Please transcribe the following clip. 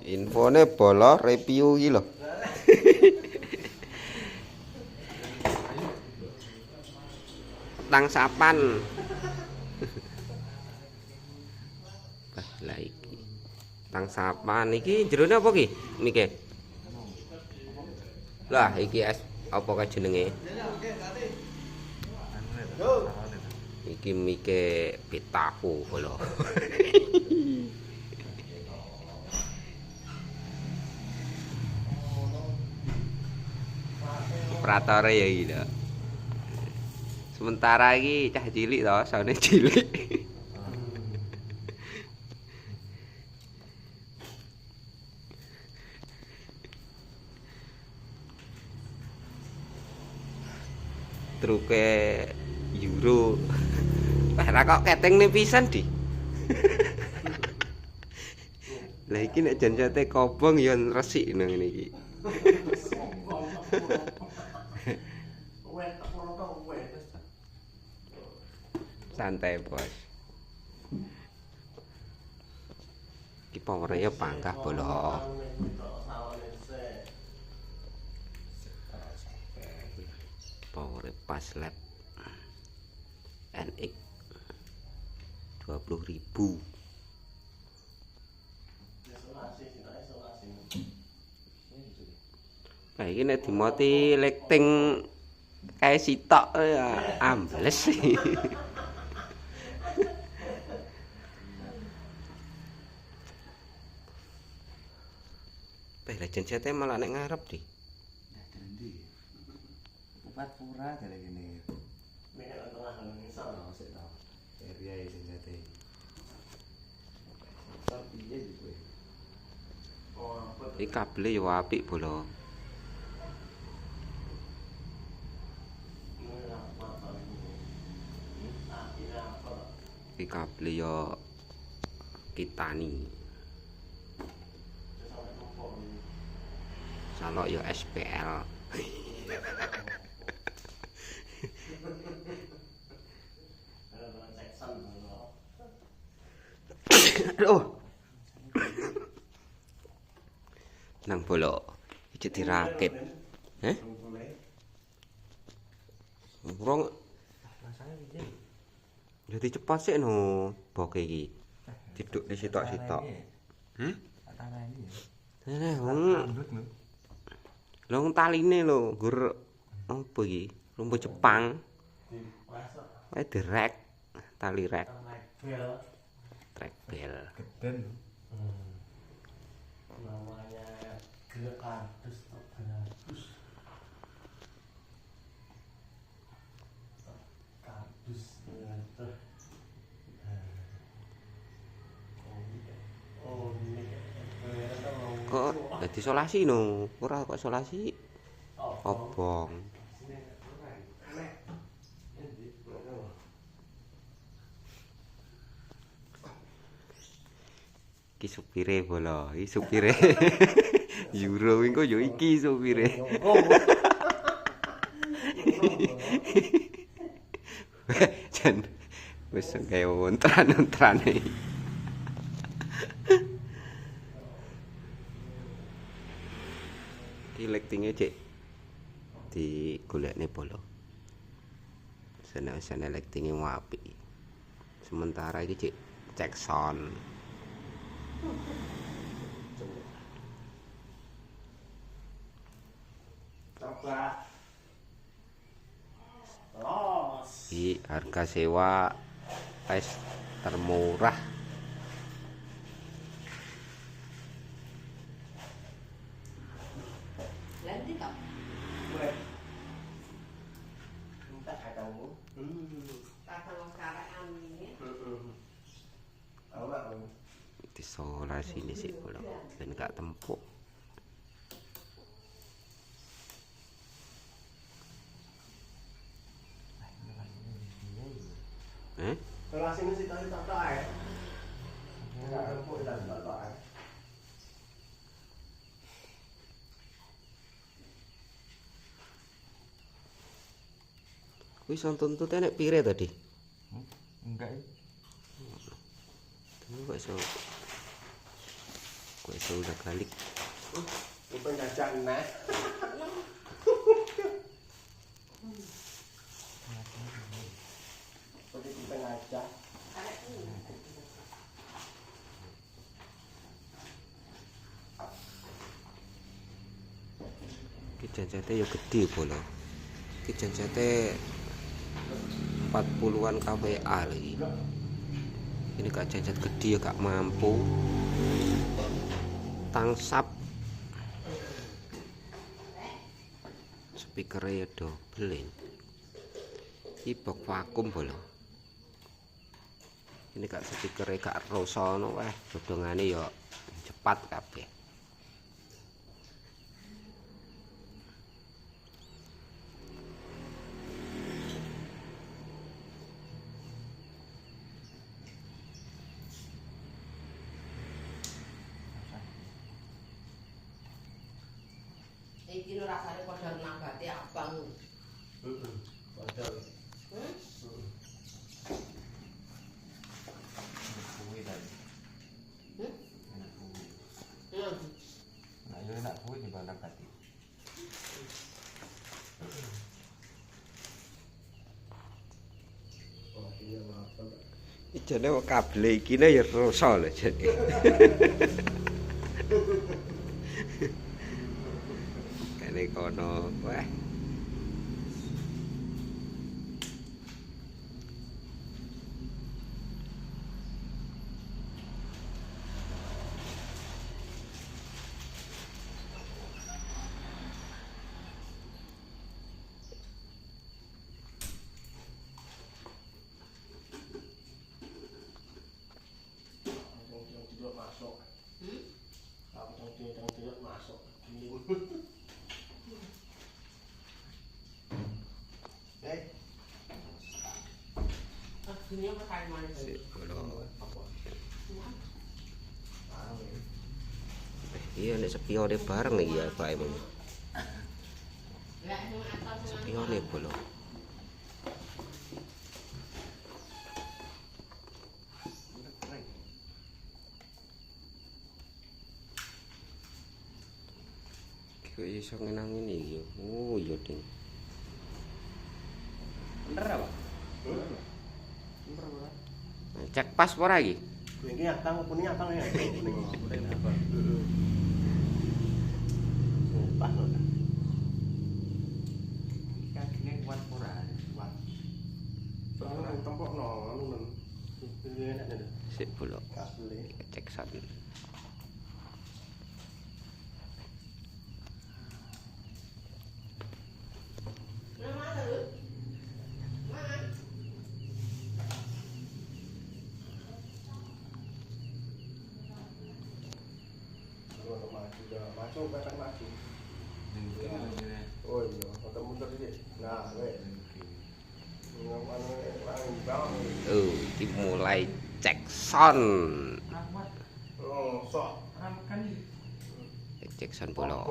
Infone bola review iki lho. Tang sapan. Lah iki. Tang sapan iki jerone apa ki? Mike. Lah iki es apa ka jenenge? Iki mike pitaku lho. Operatore ya iki lho. Sementara iki cah cilik to, saune cilik. Truke euro. Lah kok ketingne pisan di. Lah iki nek jan sate kobong ya resik nang ngene iki. Santai, Bos. Iki powere ya panggah bolo. Power pas lab NX 20.000. Nah ini nek dimoti lighting kayak sitok ya ambles. Legend CT malah nek ngarep di. Empat pura dari gini. Mereka tengah ngisal loh sih tau. Area ini jadi. Tapi ya gitu. Iki kabel yo apik bolo. Iki kabel yo Kitani. Salok yo SPL. Aduh. Nang bolok iki dirakit. Heh? Urung. Jadi cepat sih no boke iki. Diduk di sitok-sitok. Long taline lho, gur apa iki? Rumput Jepang. Kayak direk, tali rek. Trek bel. Geden. Namanya gelek kardus kardus. Kardus itu. Kok dadi isolasi no, ora kok isolasi. Obong. Iki supire bola, iki supire. Euro engko yo iki supire. Jan wis kaya wontran-ontrane. Iki lighting-e cek digolekne bola. Sana lighting-e apik. Sementara iki cek cek sound. Coba. Los. Di harga sewa es termurah. Lanti tak? Minta katamu. Kakang karaan ini. Tahu enggak? Disolasi ini sih bola. Ben gak tempuk. Kelas ini sih tadi tak tahu. Enggak tempuk dan tak tahu. Kuwi son tuntute nek pire tadi? Enggak. Kok iso udah kalik. Bukan jajan nah. Seperti kita ngajak. Iki janjate ya gede bola. Iki janjate 40-an kWA lagi. Ini gak janjat gede ya gak mampu. Tangsap. Speakernya double. Iki box vakum bola. Ini gak speakernya gak rosono weh, dodongane ya cepat kabeh. Iki rasane padha nabate abang. Padahal. Kuwi tadi. Enak kuwi. Nah, yo enak kuwi di bandang tadi. Oh, iya maaf. Ijane kok kabel iki ya roso lho jane. Kene kono weh. Masuk. Aku tidak masuk. Dunia pakai mana sih? Iya nek sepione bareng iki ya Pak Emang. Sepione bola. Kok iso ngenang ini iki. Oh iya ding. Bener apa? Cek pas ora iki? Ini atang apa ini atang ya? Kuning apa? Pas lho. Kakine kuat ora? Kuat. Soalnya tempokno anu men. Ini enak deh. Sik bola. Kabel. Cek san. Masuk kan maju. Oh iya, muter-muter iki. Nah, weh. Iki mulai cek son. Oh, sok. Cek son bola.